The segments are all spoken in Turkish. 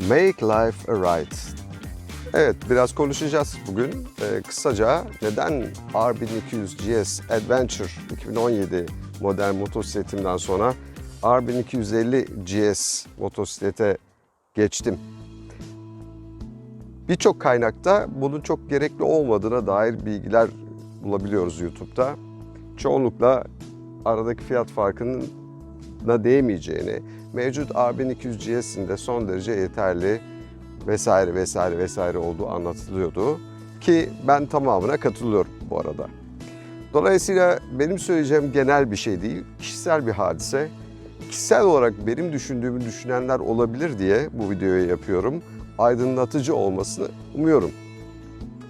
Make life a ride. Evet, biraz konuşacağız bugün. Kısaca neden R1200 GS Adventure 2017 model motosikletimden sonra R1250 GS motosiklete geçtim. Birçok kaynakta bunun çok gerekli olmadığına dair bilgiler bulabiliyoruz YouTube'da. Çoğunlukla aradaki fiyat farkının değmeyeceğini, mevcut R1200 GS'in de son derece yeterli vesaire olduğu anlatılıyordu. Ki ben tamamına katılıyorum bu arada. Dolayısıyla benim söyleyeceğim genel bir şey değil, kişisel bir hadise. Kişisel olarak benim düşündüğümü düşünenler olabilir diye bu videoyu yapıyorum. Aydınlatıcı olmasını umuyorum.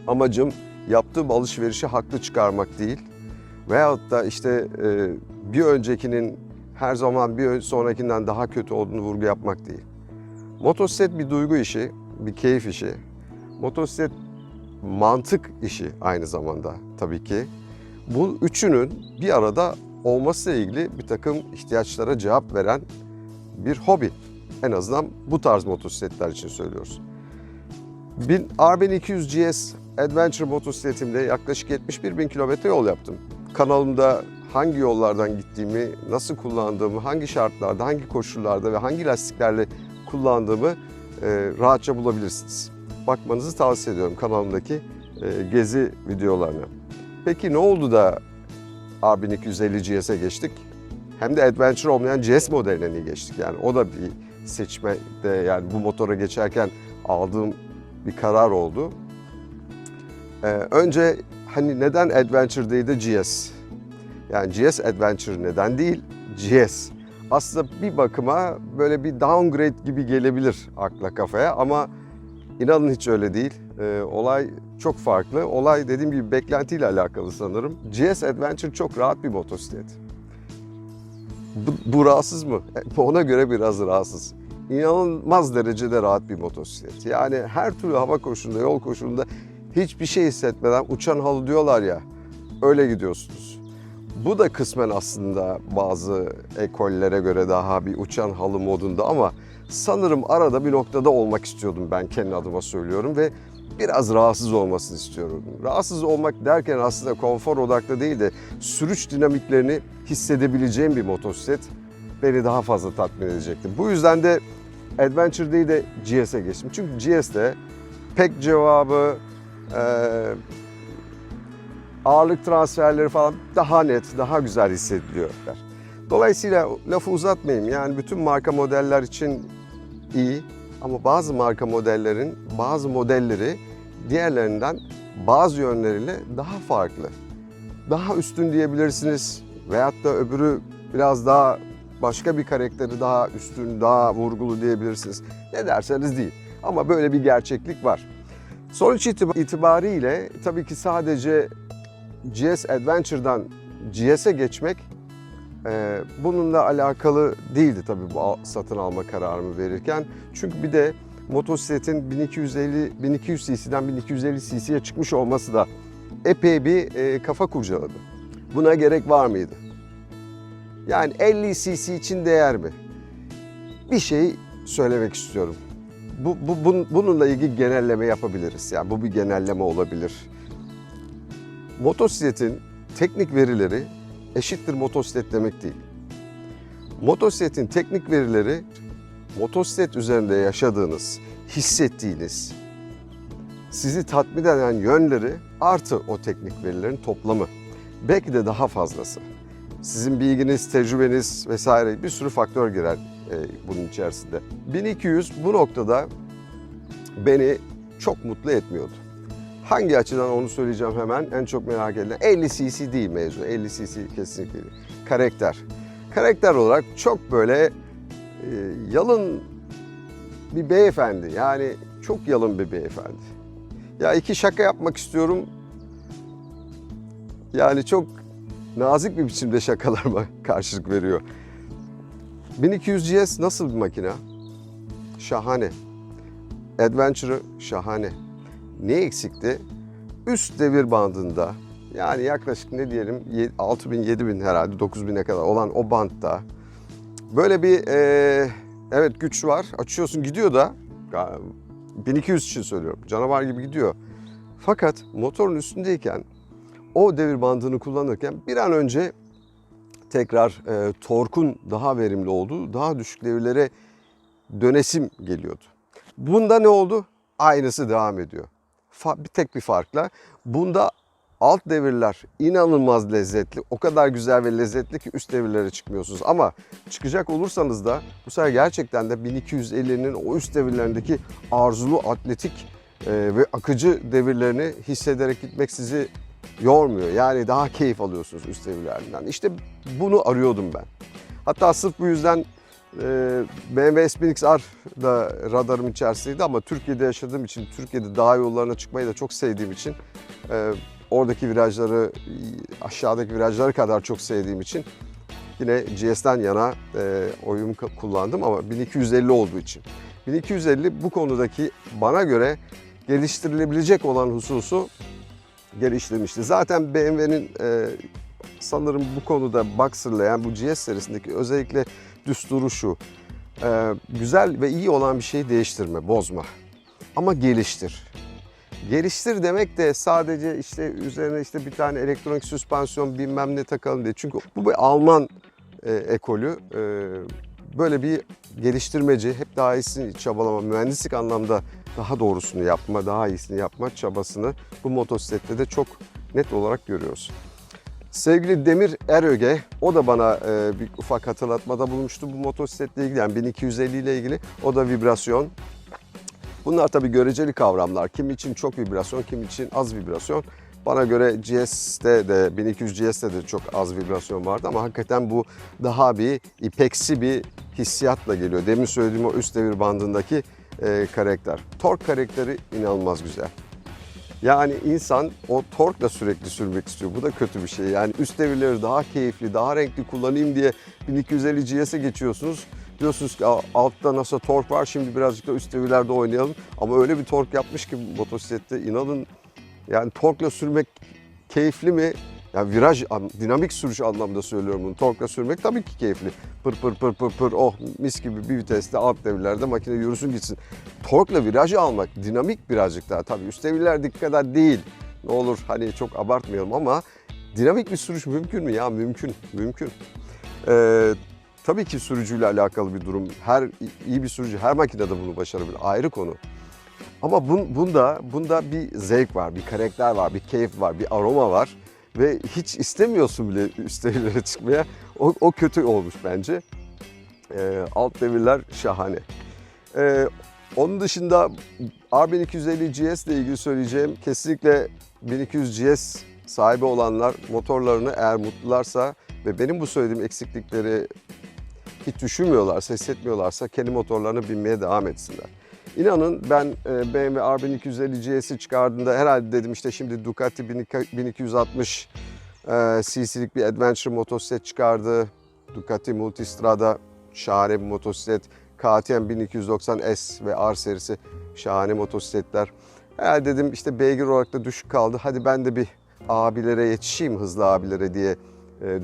Amacım yaptığım alışverişi haklı çıkarmak değil. Veyahut da işte bir öncekinin her zaman bir sonrakinden daha kötü olduğunu vurgu yapmak değil. Motosiklet bir duygu işi, bir keyif işi. Motosiklet mantık işi aynı zamanda tabii ki. Bu üçünün bir arada olmasıyla ilgili bir takım ihtiyaçlara cevap veren bir hobi. En azından bu tarz motosikletler için söylüyoruz. R1200 GS Adventure motosikletimle yaklaşık 71.000 kilometre yol yaptım. Kanalımda hangi yollardan gittiğimi, nasıl kullandığımı, hangi şartlarda, hangi koşullarda ve hangi lastiklerle kullandığımı rahatça bulabilirsiniz. Bakmanızı tavsiye ediyorum kanalımdaki gezi videolarına. Peki ne oldu da R1250 GS'e geçtik? Hem de Adventure olmayan GS modeline niye geçtik? Yani o da bir seçmede, yani bu motora geçerken aldığım bir karar oldu. Önce hani neden Adventure değil de GS? Yani GS Adventure neden değil, GS. Aslında bir bakıma böyle bir downgrade gibi gelebilir akla kafaya ama inanın hiç öyle değil. Olay çok farklı. Olay dediğim gibi beklentiyle alakalı sanırım. GS Adventure çok rahat bir motosiklet. Bu rahatsız mı? Ona göre biraz rahatsız. İnanılmaz derecede rahat bir motosiklet. Yani her türlü hava koşulunda, yol koşulunda hiçbir şey hissetmeden uçan halı diyorlar ya, öyle gidiyorsunuz. Bu da kısmen aslında bazı ekollere göre daha bir uçan halı modunda ama sanırım arada bir noktada olmak istiyordum, ben kendi adıma söylüyorum ve biraz rahatsız olmasını istiyorum. Rahatsız olmak derken aslında konfor odaklı değil de sürüş dinamiklerini hissedebileceğim bir motosiklet beni daha fazla tatmin edecekti. Bu yüzden de Adventure değil de GS'e geçtim. Çünkü GS'de pek cevabı, ağırlık transferleri falan daha net, daha güzel hissediliyorlar. Dolayısıyla lafı uzatmayayım. Yani bütün marka modeller için iyi ama bazı marka modellerin bazı modelleri diğerlerinden bazı yönleriyle daha farklı. Daha üstün diyebilirsiniz veyahut da öbürü biraz daha başka bir karakteri daha üstün, daha vurgulu diyebilirsiniz. Ne derseniz deyin. Ama böyle bir gerçeklik var. Sonuç itibariyle tabii ki sadece GS Adventure'dan GS'e geçmek bununla alakalı değildi tabii bu satın alma kararımı verirken. Çünkü bir de motosikletin 1200 cc'den 1250 cc'ye çıkmış olması da epey bir kafa kurcaladı. Buna gerek var mıydı? Yani 50 cc için değer mi? Bir şey söylemek istiyorum. Bununla ilgili genelleme yapabiliriz. Yani bu bir genelleme olabilir. Motosikletin teknik verileri eşittir motosiklet demek değil. Motosikletin teknik verileri motosiklet üzerinde yaşadığınız, hissettiğiniz, sizi tatmin eden yönleri artı o teknik verilerin toplamı. Belki de daha fazlası. Sizin bilginiz, tecrübeniz vesaire bir sürü faktör girer bunun içerisinde. 1200 bu noktada beni çok mutlu etmiyordu. Hangi açıdan onu söyleyeceğim hemen. En çok merak edilen 50 cc değil mevzu. 50 cc kesinlikle değil. Karakter. Karakter olarak çok böyle yalın bir beyefendi. Yani çok yalın bir beyefendi. Ya iki şaka yapmak istiyorum. Yani çok nazik bir biçimde şakalarıma karşılık veriyor. 1200 GS nasıl bir makine? Şahane. Adventure'ı şahane. Ne eksikti? Üst devir bandında, yani yaklaşık ne diyelim 6000-7000 herhalde 9000'e kadar olan o bantta böyle bir evet güç var. Açıyorsun gidiyor da 1200 için söylüyorum. Canavar gibi gidiyor. Fakat motorun üstündeyken o devir bandını kullanırken bir an önce tekrar torkun daha verimli olduğu, daha düşük devirlere dönesim geliyordu. Bunda ne oldu? Aynısı devam ediyor. Tek bir farkla. Bunda alt devirler inanılmaz lezzetli. O kadar güzel ve lezzetli ki üst devirlere çıkmıyorsunuz. Ama çıkacak olursanız da bu sefer gerçekten de 1250'nin o üst devirlerindeki arzulu, atletik ve akıcı devirlerini hissederek gitmek sizi yormuyor. Yani daha keyif alıyorsunuz üst devirlerden. İşte bunu arıyordum ben. Hatta sırf bu yüzden BMW S1000XR da radarım içerisindeydi ama Türkiye'de yaşadığım için, Türkiye'de dağ yollarına çıkmayı da çok sevdiğim için, oradaki virajları, aşağıdaki virajları kadar çok sevdiğim için yine GS'den yana oyumu kullandım ama 1250 olduğu için. 1250 bu konudaki bana göre geliştirilebilecek olan hususu geliştirmişti. Zaten BMW'nin sanırım bu konuda Boxer'la, yani bu GS serisindeki özellikle düsturu şu: güzel ve iyi olan bir şeyi değiştirme, bozma. Ama geliştir. Geliştir demek de sadece işte üzerine işte bir tane elektronik süspansiyon bilmem ne takalım diye. Çünkü bu bir Alman ekolü. Böyle bir geliştirmeci, hep daha iyisini çabalama, mühendislik anlamda daha doğrusunu yapma, daha iyisini yapma çabasını bu motosiklette de çok net olarak görüyoruz. Sevgili Demir Eröge, o da bana bir ufak hatırlatmada bulmuştu bu motosikletle ilgili, yani 1250 ile ilgili. O da vibrasyon. Bunlar tabii göreceli kavramlar. Kim için çok vibrasyon, kim için az vibrasyon. Bana göre GS'de de, 1200 GS'de de çok az vibrasyon vardı ama hakikaten bu daha bir ipeksi bir hissiyatla geliyor. Demin söylediğim o üst devir bandındaki karakter. Tork karakteri inanılmaz güzel. Yani insan o torkla sürekli sürmek istiyor. Bu da kötü bir şey. Yani üst devirleri daha keyifli, daha renkli kullanayım diye 1250 GS'e geçiyorsunuz. Diyorsunuz ki altta nasıl tork var, şimdi birazcık da üst devirlerde oynayalım. Ama öyle bir tork yapmış ki motosiklette, inanın, yani torkla sürmek keyifli mi? Yani viraj, dinamik sürüş anlamda söylüyorum bunu. Torkla sürmek tabii ki keyifli. Pır pır pır pır pır, oh mis gibi bir viteste alt devirlerde makine yürüsün gitsin. Torkla virajı almak dinamik birazcık daha, tabii üst devirlerdeki kadar değil. Ne olur hani çok abartmayalım ama dinamik bir sürüş mümkün mü ya? Mümkün, mümkün. Tabii ki sürücüyle alakalı bir durum. İyi bir sürücü her makinede bunu başarabilir, ayrı konu. Ama bunda bir zevk var, bir karakter var, bir keyif var, bir aroma var. Ve hiç istemiyorsun bile üst devirlere çıkmaya. O kötü olmuş bence. Alt devirler şahane. Onun dışında R1250 GS ile ilgili söyleyeceğim, kesinlikle 1200 GS sahibi olanlar motorlarını eğer mutlularsa ve benim bu söylediğim eksiklikleri hiç düşünmüyorlarsa, hissetmiyorlarsa kendi motorlarına binmeye devam etsinler. İnanın ben BMW R1250 GS'i çıkardığında herhalde dedim işte şimdi Ducati 1260 cc'lik bir adventure motosiklet çıkardı. Ducati Multistrada şahane bir motosiklet. KTM 1290S ve R serisi şahane motosikletler. Herhalde dedim işte beygir olarak da düşük kaldı. Hadi ben de bir abilere yetişeyim, hızlı abilere diye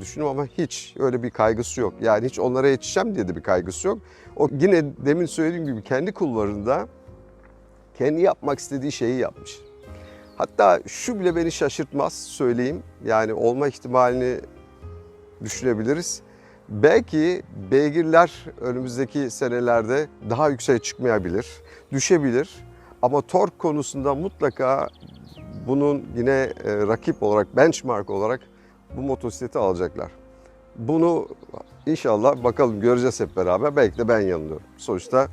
düşündüm ama hiç öyle bir kaygısı yok. Yani hiç onlara yetişeceğim diye de bir kaygısı yok. O yine demin söylediğim gibi kendi kulvarında kendi yapmak istediği şeyi yapmış. Hatta şu bile beni şaşırtmaz söyleyeyim. Yani olma ihtimalini düşünebiliriz. Belki beygirler önümüzdeki senelerde daha yükseğe çıkmayabilir, düşebilir. Ama tork konusunda mutlaka bunun yine rakip olarak, benchmark olarak bu motosikleti alacaklar. Bunu inşallah bakalım, göreceğiz hep beraber. Belki de ben yanılıyorum. Sonuçta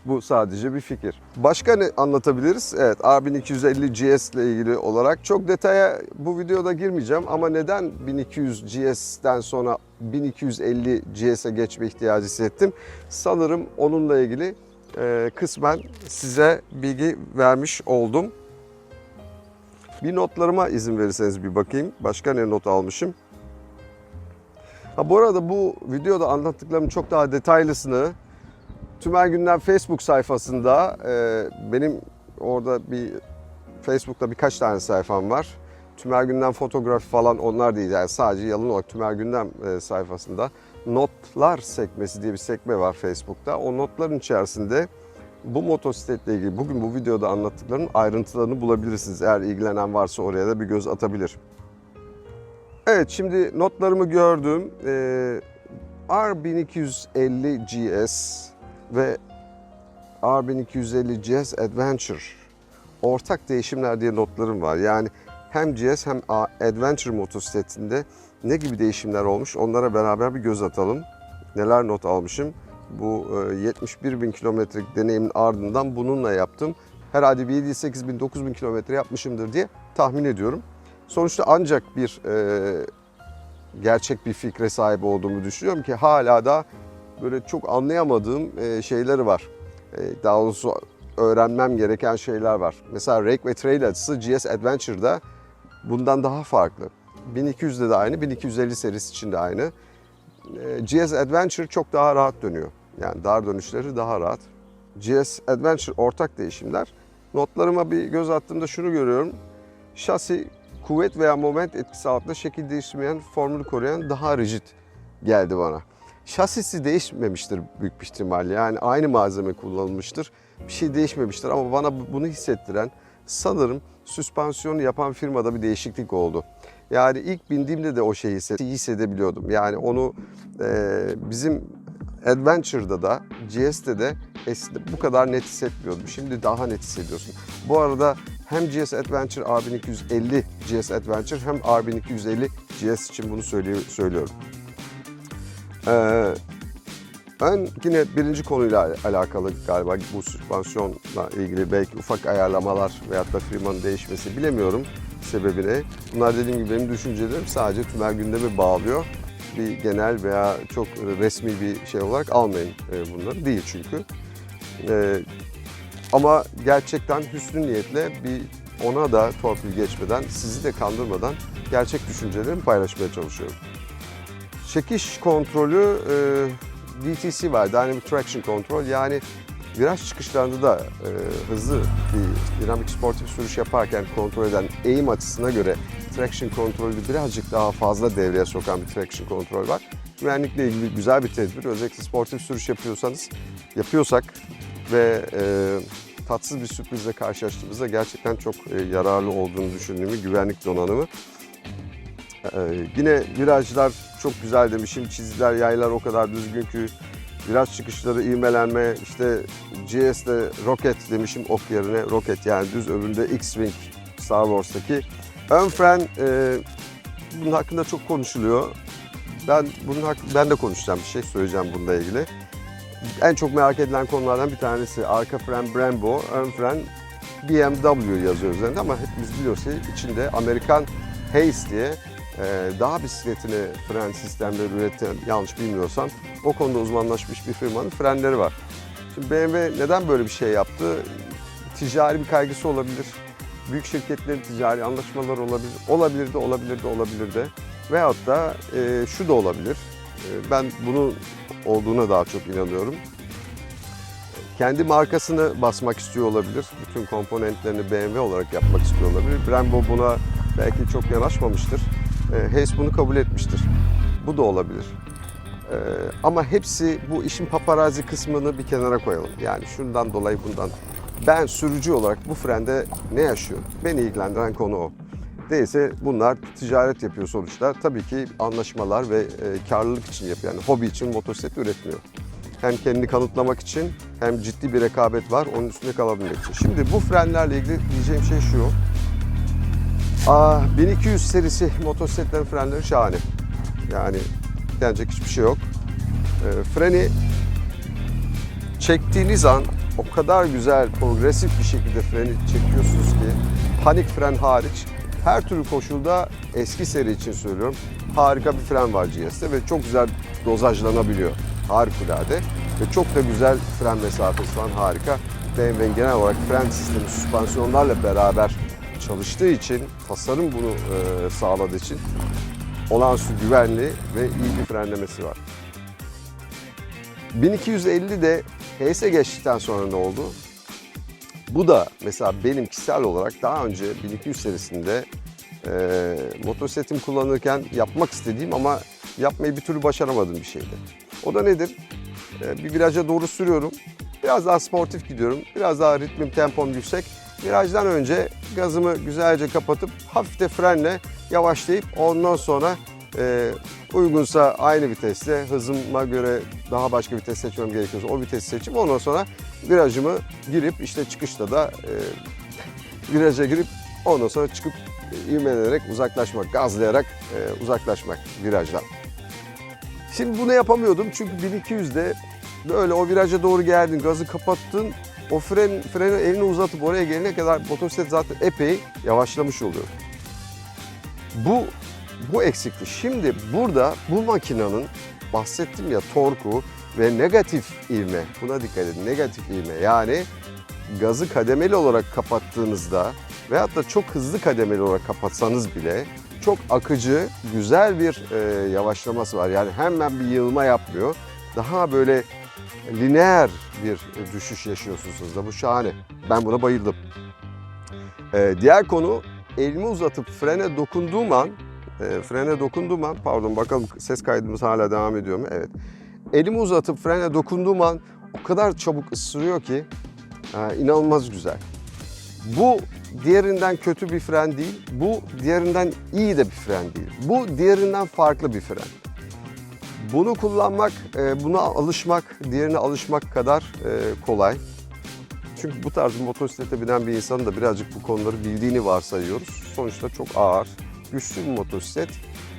bu sadece bir fikir. Başka ne anlatabiliriz? Evet, R1250 GS ile ilgili olarak çok detaya bu videoda girmeyeceğim ama neden 1200 GS'den sonra 1250 GS'e geçme ihtiyacı hissettim? Sanırım onunla ilgili kısmen size bilgi vermiş oldum. Bir notlarıma izin verirseniz bir bakayım. Başka ne not almışım? Bu arada bu videoda anlattıklarımın çok daha detaylısını Tümer Gündem Facebook sayfasında, benim orada Facebook'ta birkaç tane sayfam var. Tümer Gündem fotoğrafı falan onlar değil, yani sadece yalın olarak Tümer Gündem sayfasında notlar sekmesi diye bir sekme var Facebook'ta. O notların içerisinde bu motosikletle ilgili bugün bu videoda anlattıklarının ayrıntılarını bulabilirsiniz. Eğer ilgilenen varsa oraya da bir göz atabilir. Evet, şimdi notlarımı gördüm. R1250 GS ve R1250 GS Adventure ortak değişimler diye notlarım var. Yani hem GS hem Adventure motosikletinde ne gibi değişimler olmuş onlara beraber bir göz atalım. Neler not almışım? Bu 71 bin kilometrelik deneyimin ardından bununla yaptım. Herhalde bir 7-8 bin 9 bin kilometre yapmışımdır diye tahmin ediyorum. Sonuçta ancak bir gerçek bir fikre sahip olduğumu düşünüyorum ki hala da böyle çok anlayamadığım şeyleri var. Daha doğrusu öğrenmem gereken şeyler var. Mesela rake ve trail açısı GS Adventure'da bundan daha farklı. 1200'de de aynı, 1250 serisi için de aynı. GS Adventure çok daha rahat dönüyor. Yani dar dönüşleri daha rahat. GS Adventure ortak değişimler. Notlarıma bir göz attığımda şunu görüyorum. Şasi kuvvet veya moment etkisi altında şekil değiştirmeyen, formunu koruyan daha rigid geldi bana. Şasisi değişmemiştir büyük bir ihtimalle. Yani aynı malzeme kullanılmıştır. Bir şey değişmemiştir ama bana bunu hissettiren sanırım süspansiyonu yapan firmada bir değişiklik oldu. Yani ilk bindiğimde de o şeyi hissedebiliyordum. Yani onu bizim Adventure'da da GS'de de bu kadar net hissetmiyordum. Şimdi daha net hissediyorsun. Bu arada hem GS Adventure R1250 GS Adventure hem R1250 GS için bunu söylüyorum. Yine birinci konuyla alakalı galiba bu süspansiyonla ilgili belki ufak ayarlamalar veyahut da firmanın değişmesi bilemiyorum sebebini. Bunlar dediğim gibi benim düşüncelerim sadece tümel gündeme bağlıyor. Bir genel veya çok resmi bir şey olarak almayın bunları. Değil çünkü. Ama gerçekten hüsnü niyetle bir ona da torpil geçmeden, sizi de kandırmadan gerçek düşüncelerimi paylaşmaya çalışıyorum. Çekiş kontrolü DTC var, Dynamic Traction Control. Yani viraj çıkışlarında da hızlı bir dinamik sportif sürüş yaparken kontrol eden eğim açısına göre traction kontrolü birazcık daha fazla devreye sokan bir traction kontrol var. Güvenlikle ilgili güzel bir tedbir. Özellikle sportif sürüş yapıyorsak ve tatsız bir sürprizle karşılaştığımızda gerçekten çok yararlı olduğunu düşündüğüm güvenlik donanımı. Yine virajlar çok güzel demişim. Çizgiler, yaylar o kadar düzgün ki viraj çıkışları, ivmelenme, işte GS'de roket demişim ok yerine roket yani düz, öbüründe X-Wing Star Wars'taki. Ön fren bunun hakkında çok konuşuluyor. Ben de konuşacağım, bir şey söyleyeceğim bununla ilgili. En çok merak edilen konulardan bir tanesi arka fren Brembo, ön fren BMW yazıyor üzerinde ama hepimiz biliyoruz ki içinde Amerikan Hayes diye dağ bisikletine fren sistemleri üreten, yanlış bilmiyorsam o konuda uzmanlaşmış bir firmanın frenleri var. Şimdi BMW neden böyle bir şey yaptı? Ticari bir kaygısı olabilir. Büyük şirketlerin ticari anlaşmaları olabilir. Olabilir de. Veyahut da şu da olabilir. Ben bunun olduğuna daha çok inanıyorum. Kendi markasını basmak istiyor olabilir. Bütün komponentlerini BMW olarak yapmak istiyor olabilir. Brembo buna belki çok yanaşmamıştır. Hayes bunu kabul etmiştir. Bu da olabilir. Ama hepsi bu işin paparazzi kısmını bir kenara koyalım. Yani şundan dolayı bundan. Ben sürücü olarak bu frende ne yaşıyorum? Beni ilgilendiren konu o. Değilse bunlar ticaret yapıyor sonuçta. Tabii ki anlaşmalar ve karlılık için yapıyor. Yani hobi için motosiklet üretmiyor. Hem kendini kanıtlamak için hem ciddi bir rekabet var onun üstünde kalabilmek için. Şimdi bu frenlerle ilgili diyeceğim şey şu. 1200 serisi motosikletlerin frenleri şahane. Yani denecek hiçbir şey yok. Freni çektiğiniz an o kadar güzel, progresif bir şekilde freni çekiyorsunuz ki panik fren hariç her türlü koşulda eski seri için söylüyorum harika bir fren var GS'de ve çok güzel dozajlanabiliyor. Harikulade ve çok da güzel fren mesafesi falan harika. BMW'nin genel olarak fren sistemi süspansiyonlarla beraber çalıştığı için, tasarım bunu sağladığı için olağanüstü güvenli ve iyi bir frenlemesi var. 1250'de HS'e geçtikten sonra ne oldu? Bu da mesela benim kişisel olarak daha önce 1200 serisinde motosikletimi kullanırken yapmak istediğim ama yapmayı bir türlü başaramadığım bir şeydi. O da nedir? Bir viraja doğru sürüyorum. Biraz daha sportif gidiyorum. Biraz daha ritmim, tempom yüksek. Virajdan önce gazımı güzelce kapatıp hafif de frenle yavaşlayıp ondan sonra uygunsa aynı viteste, hızıma göre daha başka vites seçmem gerekiyorsa o vitesi seçip ondan sonra virajımı girip işte çıkışta da viraja girip ondan sonra çıkıp ivmelenerek uzaklaşmak, gazlayarak uzaklaşmak virajdan. Şimdi bunu yapamıyordum çünkü 1200'de böyle o viraja doğru geldin, gazı kapattın, o freni elini uzatıp oraya gelene kadar motosiklet zaten epey yavaşlamış oluyor. Bu eksikti. Şimdi burada bu makinenin bahsettim ya torku ve negatif ivme, buna dikkat edin, negatif ivme yani gazı kademeli olarak kapattığınızda veyahut da çok hızlı kademeli olarak kapatsanız bile çok akıcı, güzel bir yavaşlaması var. Yani hemen bir yığılma yapmıyor. Daha böyle lineer bir düşüş yaşıyorsunuz hızla. Bu şahane. Ben buna bayıldım. Diğer konu elimi uzatıp frene dokunduğum an, pardon bakalım ses kaydımız hala devam ediyor mu? Evet. Elimi uzatıp frene dokunduğum an o kadar çabuk ısırıyor ki inanılmaz güzel. Bu diğerinden kötü bir fren değil, bu diğerinden iyi de bir fren değil. Bu diğerinden farklı bir fren. Bunu kullanmak, buna alışmak, diğerine alışmak kadar kolay. Çünkü bu tarz bir motosiklete binen bir insanın da birazcık bu konuları bildiğini varsayıyoruz. Sonuçta çok ağır, güçlü bir motosiklet.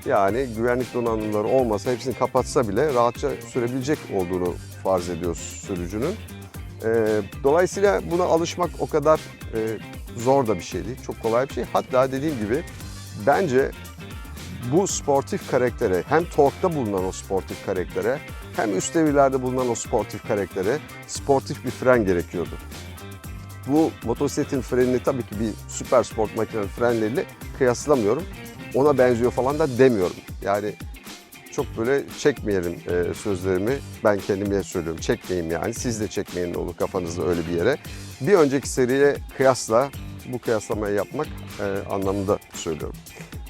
Yani güvenlik donanımları olmasa, hepsini kapatsa bile rahatça sürebilecek olduğunu farz ediyoruz sürücünün. Dolayısıyla buna alışmak o kadar zor da bir şey değil, çok kolay bir şey. Hatta dediğim gibi bence bu sportif karaktere, hem torkta bulunan o sportif karaktere, hem üst devirlerde bulunan o sportif karaktere sportif bir fren gerekiyordu. Bu motosikletin frenini tabii ki bir süper sport makinenin frenleriyle kıyaslamıyorum. Ona benziyor falan da demiyorum. Yani çok böyle çekmeyelim sözlerimi. Ben kendime söylüyorum. Çekmeyeyim yani. Siz de çekmeyin ne olur kafanızda öyle bir yere. Bir önceki seriye kıyasla bu kıyaslamayı yapmak anlamında söylüyorum.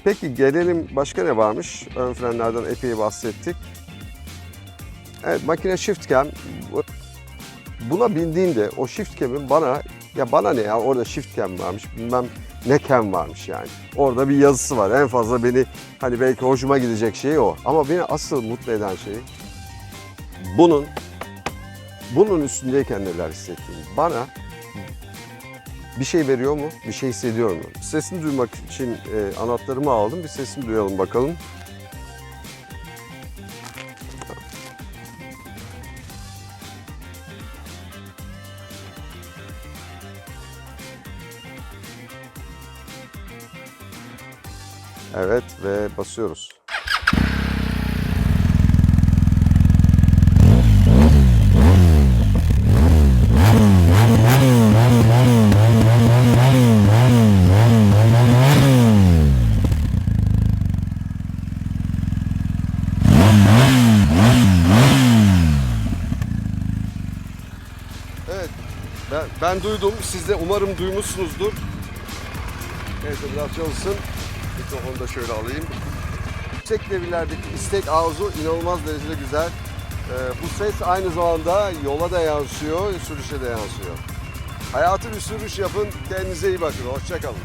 Peki gelelim başka ne varmış? Ön frenlerden epey bahsettik. Evet, makine shift cam. Buna bindiğinde o shift cam'in bana ne ya orada shift cam varmış bilmem ne cam varmış yani. Orada bir yazısı var. En fazla beni hani belki hoşuma gidecek şey o. Ama beni asıl mutlu eden şey bunun üstündeyken neler hissettiğim. Bana bir şey veriyor mu? Bir şey hissediyor mu? Sesini duymak için anahtarımı aldım. Bir sesini duyalım bakalım. Evet ve basıyoruz. Evet, ben duydum. Siz de umarım duymuşsunuzdur. Neyse biraz çalışsın. Mikrofonu da şöyle alayım. Yüksek devirlerdeki istek arzu inanılmaz derecede güzel. Bu ses aynı zamanda yola da yansıyor, sürüşe de yansıyor. Hayatı bir sürüş yapın, kendinize iyi bakın. Hoşça kalın.